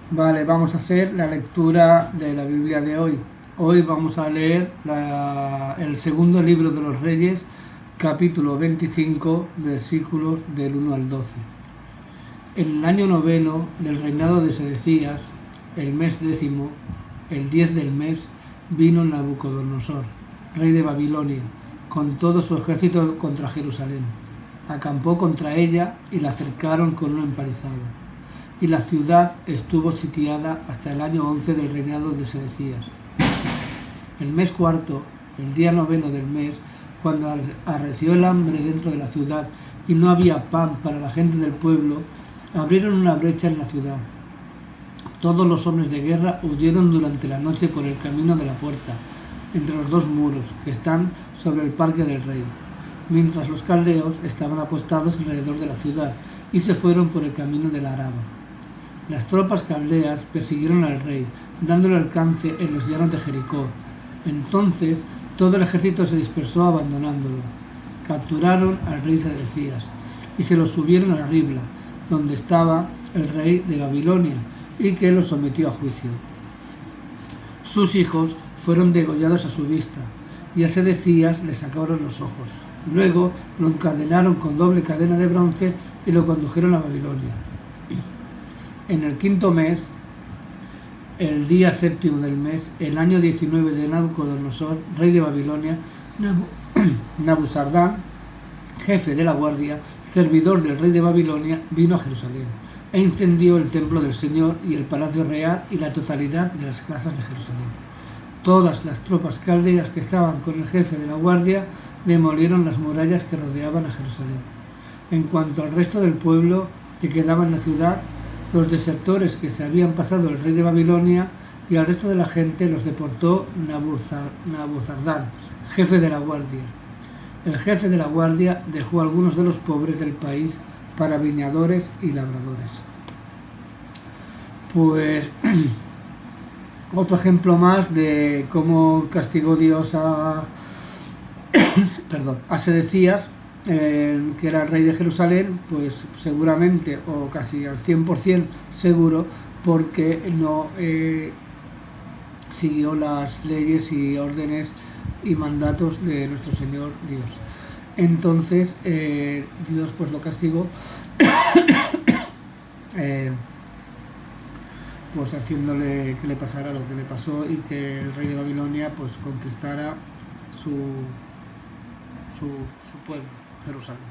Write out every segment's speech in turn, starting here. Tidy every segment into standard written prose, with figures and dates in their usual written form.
Vale, vamos a hacer la lectura de la Biblia de hoy. Hoy vamos a leer el segundo libro de los Reyes, capítulo 25, versículos del 1 al 12. En el año noveno del reinado de Sedecías, el mes décimo, el 10 del mes, vino Nabucodonosor, rey de Babilonia, con todo su ejército contra Jerusalén. Acampó contra ella y la cercaron con una empalizada. Y la ciudad estuvo sitiada hasta el año 11 del reinado de Sedecías. El mes cuarto, el día noveno del mes, cuando arreció el hambre dentro de la ciudad y no había pan para la gente del pueblo, abrieron una brecha en la ciudad. Todos los hombres de guerra huyeron durante la noche por el camino de la puerta, entre los dos muros que están sobre el parque del rey, mientras los caldeos estaban apostados alrededor de la ciudad y se fueron por el camino de la Araba. Las tropas caldeas persiguieron al rey, dándole alcance en los llanos de Jericó. Entonces todo el ejército se dispersó abandonándolo. Capturaron al rey Sedecías y se lo subieron a la Ribla, donde estaba el rey de Babilonia, y que lo sometió a juicio. Sus hijos fueron degollados a su vista, y a Sedecías le sacaron los ojos. Luego lo encadenaron con doble cadena de bronce y lo condujeron a Babilonia. En el quinto mes, el día séptimo del mes, el año 19 de Nabucodonosor, rey de Babilonia, Nabuzardán, jefe de la guardia, servidor del rey de Babilonia, vino a Jerusalén e incendió el templo del Señor y el palacio real y la totalidad de las casas de Jerusalén. Todas las tropas caldeas que estaban con el jefe de la guardia demolieron las murallas que rodeaban a Jerusalén. En cuanto al resto del pueblo que quedaba en la ciudad, los desertores que se habían pasado el rey de Babilonia y al resto de la gente los deportó Nabuzardán, jefe de la guardia. El jefe de la guardia dejó a algunos de los pobres del país para viñadores y labradores. Pues otro ejemplo más de cómo castigó Dios a Sedecías, que era el rey de Jerusalén, pues seguramente, o casi al 100% seguro, porque no siguió las leyes y órdenes y mandatos de nuestro Señor Dios. Entonces Dios pues lo castigó pues haciéndole que le pasara lo que le pasó y que el rey de Babilonia pues conquistara su pueblo, Jerusalén.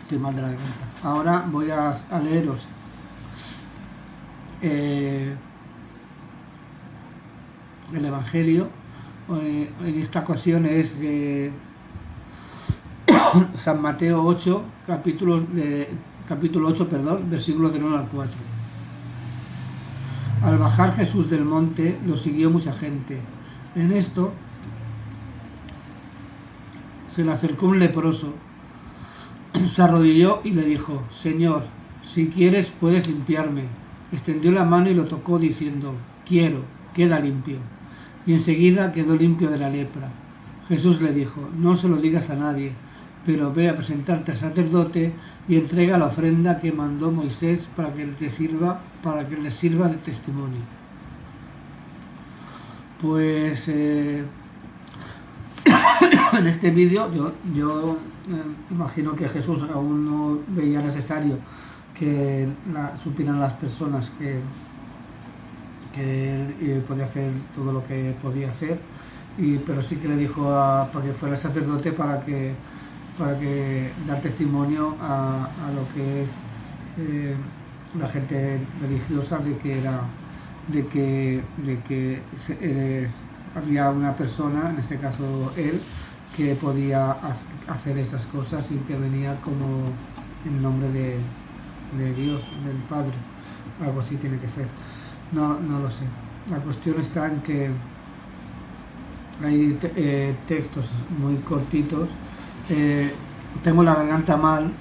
Estoy mal de la garganta. Ahora voy a leeros el Evangelio. En esta ocasión es de San Mateo 8, capítulo 8, versículos del 1 al 4. Al bajar Jesús del monte, lo siguió mucha gente. En esto se le acercó un leproso, se arrodilló y le dijo: Señor, si quieres puedes limpiarme. Extendió la mano y lo tocó diciendo: quiero, queda limpio. Y enseguida quedó limpio de la lepra. Jesús le dijo: no se lo digas a nadie, pero ve a presentarte al sacerdote y entrega la ofrenda que mandó Moisés para que le sirva de testimonio. Pues en este vídeo yo imagino que Jesús aún no veía necesario que supieran las personas que él podía hacer todo lo que podía hacer, pero sí que le dijo para que fuera el sacerdote para que dar testimonio a lo que es la gente religiosa de que había una persona, en este caso él, que podía hacer esas cosas y que venía como en nombre de Dios, del Padre. Algo así tiene que ser. No lo sé. La cuestión está en que hay textos muy cortitos. Tengo la garganta mal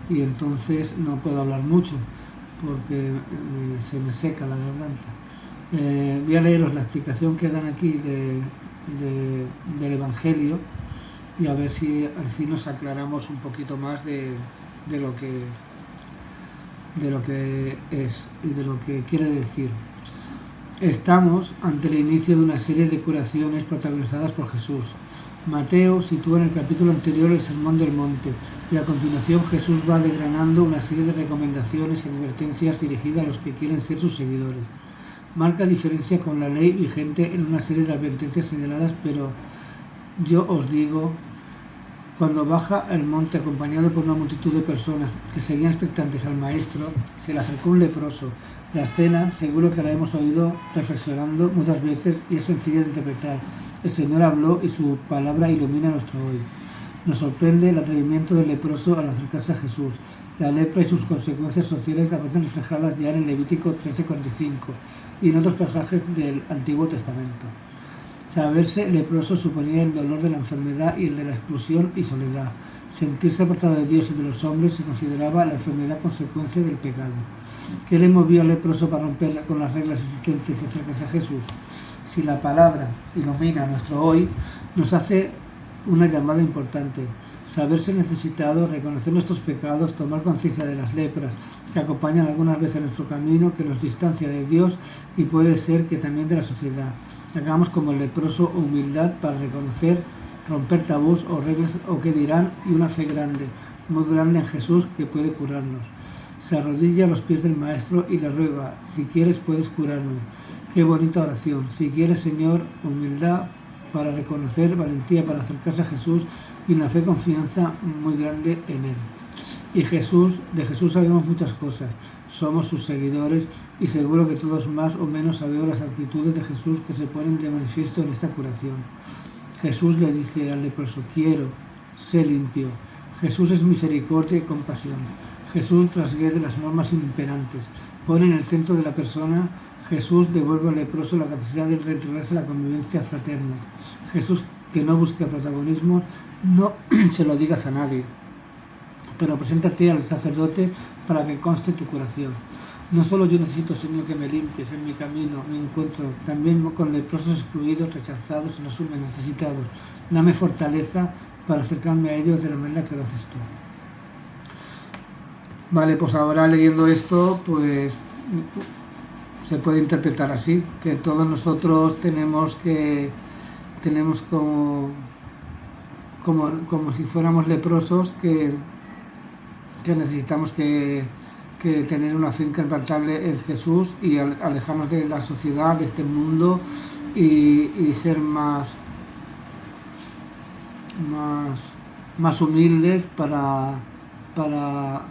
y entonces no puedo hablar mucho porque se me seca la garganta. Voy a leeros la explicación que dan aquí del Evangelio y a ver si así nos aclaramos un poquito más de lo que de lo que es y de lo que quiere decir. Estamos ante el inicio de una serie de curaciones protagonizadas por Jesús. Mateo sitúa en el capítulo anterior el Sermón del Monte y a continuación Jesús va desgranando una serie de recomendaciones y advertencias dirigidas a los que quieren ser sus seguidores. Marca diferencia con la ley vigente en una serie de advertencias señaladas, pero yo os digo, cuando baja el monte acompañado por una multitud de personas que seguían expectantes al maestro, se le acercó un leproso. La escena seguro que la hemos oído reflexionando muchas veces y es sencilla de interpretar. El Señor habló y su palabra ilumina nuestro hoy. Nos sorprende el atrevimiento del leproso al acercarse a Jesús. La lepra y sus consecuencias sociales aparecen reflejadas ya en el Levítico 13:45 y en otros pasajes del Antiguo Testamento. Saberse leproso suponía el dolor de la enfermedad y el de la exclusión y soledad. Sentirse apartado de Dios y de los hombres se consideraba la enfermedad consecuencia del pecado. ¿Qué le movió al leproso para romper con las reglas existentes y acercarse a Jesús? Si la palabra ilumina nuestro hoy, nos hace una llamada importante. Saberse necesitado, reconocer nuestros pecados, tomar conciencia de las lepras que acompañan algunas veces nuestro camino, que nos distancia de Dios y puede ser que también de la sociedad. Hagamos como el leproso humildad para reconocer, romper tabús o reglas o qué dirán y una fe grande, muy grande en Jesús que puede curarnos. Se arrodilla a los pies del Maestro y le ruega, si quieres puedes curarme. Qué bonita oración. Si quieres, Señor, humildad para reconocer, valentía para acercarse a Jesús y una fe y confianza muy grande en Él. Y de Jesús sabemos muchas cosas, somos sus seguidores y seguro que todos más o menos sabemos las actitudes de Jesús que se ponen de manifiesto en esta curación. Jesús le dice al leproso, quiero, sé limpio. Jesús es misericordia y compasión. Jesús transgrede las normas imperantes, pone en el centro de la persona. Jesús devuelve al leproso la capacidad de reintegrarse a la convivencia fraterna. Jesús, que no busca protagonismo, no se lo digas a nadie, pero preséntate al sacerdote para que conste tu curación. No solo yo necesito, Señor, que me limpies en mi camino, me encuentro también con leprosos excluidos, rechazados, en resumen, necesitados. Dame fortaleza para acercarme a ellos de la manera que lo haces tú. Vale, pues ahora leyendo esto, pues se puede interpretar así, que todos nosotros tenemos como si fuéramos leprosos que necesitamos que tener una fe inquebrantable en Jesús y alejarnos de la sociedad, de este mundo y ser más humildes para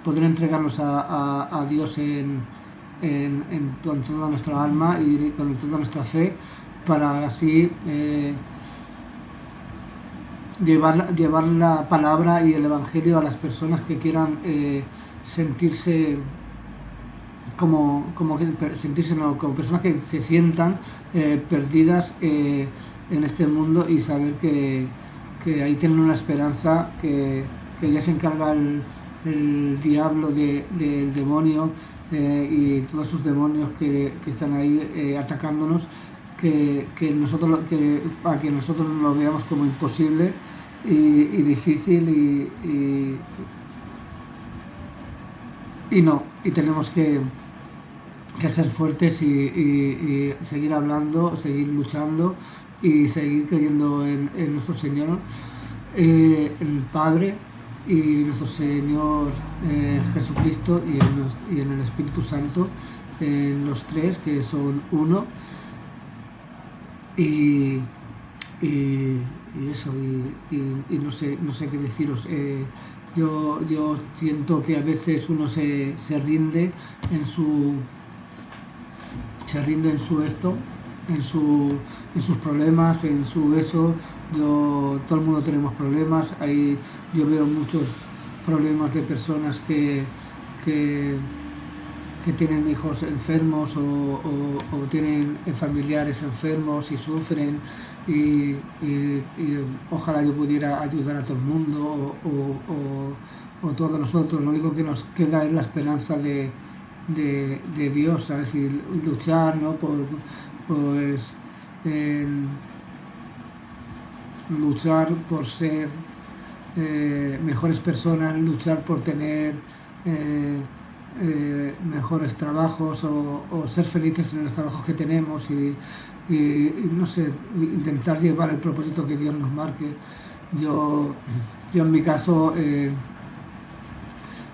poder entregarnos a Dios con toda nuestra alma y con toda nuestra fe, para así llevar la palabra y el Evangelio a las personas que quieran sentirse como personas que se sientan perdidas en este mundo y saber que ahí tienen una esperanza, que ya se encarga el diablo del demonio y todos sus demonios que están ahí atacándonos, para que nosotros lo veamos como imposible y difícil y tenemos que ser fuertes y seguir hablando, seguir luchando y seguir creyendo en nuestro Señor, en el Padre y nuestro Señor Jesucristo y en el Espíritu Santo, en los tres que son uno, y eso, y no sé qué deciros. Yo siento que a veces uno se rinde en su en sus problemas, en su eso. Todo el mundo tenemos problemas. Yo veo muchos problemas de personas que tienen hijos enfermos o tienen familiares enfermos y sufren y ojalá yo pudiera ayudar a todo el mundo o todos nosotros. Lo único que nos queda es la esperanza de Dios, ¿sabes? Y luchar, ¿no? Luchar por ser mejores personas, luchar por tener mejores trabajos o ser felices en los trabajos que tenemos y no sé, intentar llevar el propósito que Dios nos marque. Yo, yo en mi caso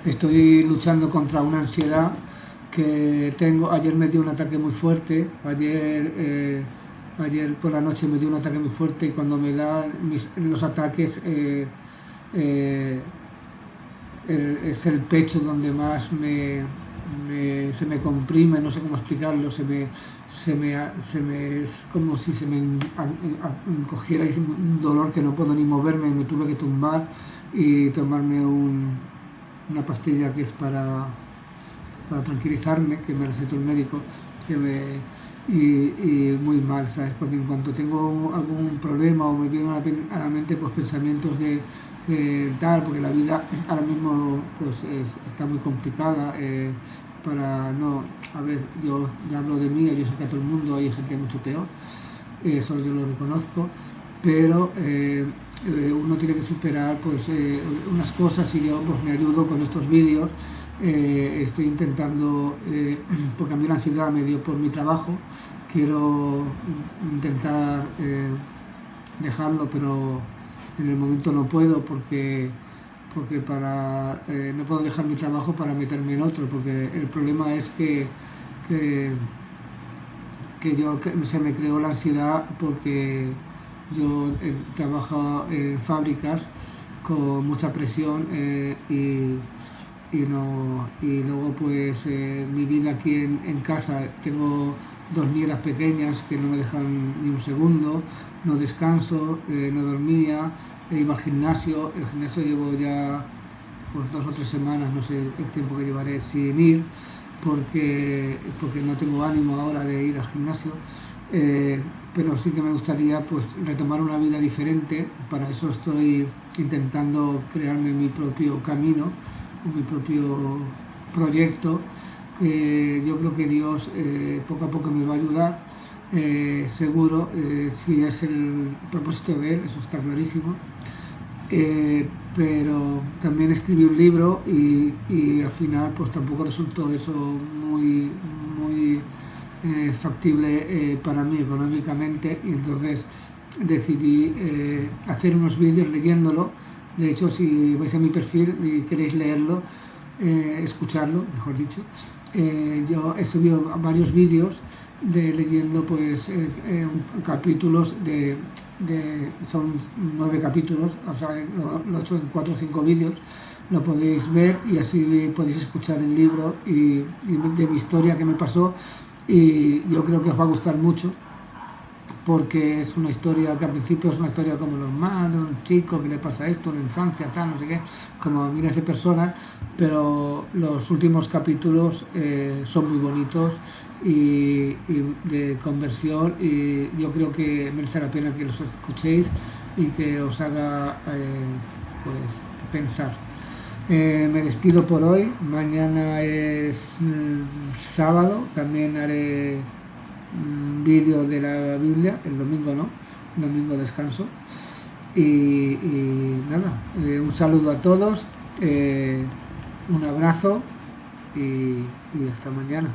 estoy luchando contra una ansiedad que tengo. Ayer me dio un ataque muy fuerte, ayer por la noche me dio un ataque muy fuerte y cuando me dan los ataques eh, es el pecho donde más se me comprime, no sé cómo explicarlo, es como si se me encogiera y un dolor que no puedo ni moverme, me tuve que tumbar y tomarme una pastilla que es para tranquilizarme, que me recetó el médico, y muy mal, ¿sabes? Porque en cuanto tengo algún problema o me vienen a la mente pues pensamientos de tal, porque la vida ahora mismo pues está muy complicada, para no, a ver, yo ya hablo de mí, yo sé que a todo el mundo hay gente mucho peor, eso yo lo reconozco, pero uno tiene que superar pues unas cosas y yo pues me ayudo con estos vídeos. Estoy intentando, porque a mí la ansiedad me dio por mi trabajo, quiero intentar dejarlo, pero en el momento no puedo porque no puedo dejar mi trabajo para meterme en otro, porque el problema es que, se me creó la ansiedad porque yo trabajo en fábricas con mucha presión y luego pues mi vida aquí en casa, tengo dos nietas pequeñas que no me dejan ni un segundo, no descanso, no dormía, iba al gimnasio, el gimnasio llevo ya pues 2 o 3 semanas, no sé el tiempo que llevaré sin ir, porque no tengo ánimo ahora de ir al gimnasio, pero sí que me gustaría pues retomar una vida diferente. Para eso estoy intentando crearme mi propio camino, mi propio proyecto, que yo creo que Dios poco a poco me va a ayudar, seguro, si es el propósito de Él, eso está clarísimo. Pero también escribí un libro y al final pues tampoco resultó eso muy factible para mí económicamente, y entonces decidí hacer unos vídeos leyéndolo. De hecho, si vais a mi perfil y queréis leerlo, escucharlo, mejor dicho, yo he subido varios vídeos leyendo pues capítulos son 9 capítulos, o sea, lo he hecho en 4 o 5 vídeos, lo podéis ver y así podéis escuchar el libro y de mi historia que me pasó, y yo creo que os va a gustar mucho, porque es una historia que al principio es una historia como normal, de un chico que le pasa esto en la infancia, tal, no sé qué, como a miles de personas, pero los últimos capítulos son muy bonitos y de conversión, y yo creo que merece la pena que los escuchéis y que os haga pues pensar. Me despido por hoy, mañana es sábado, también haré vídeo de la Biblia, el domingo no, el domingo descanso, y nada, un saludo a todos, un abrazo y hasta mañana.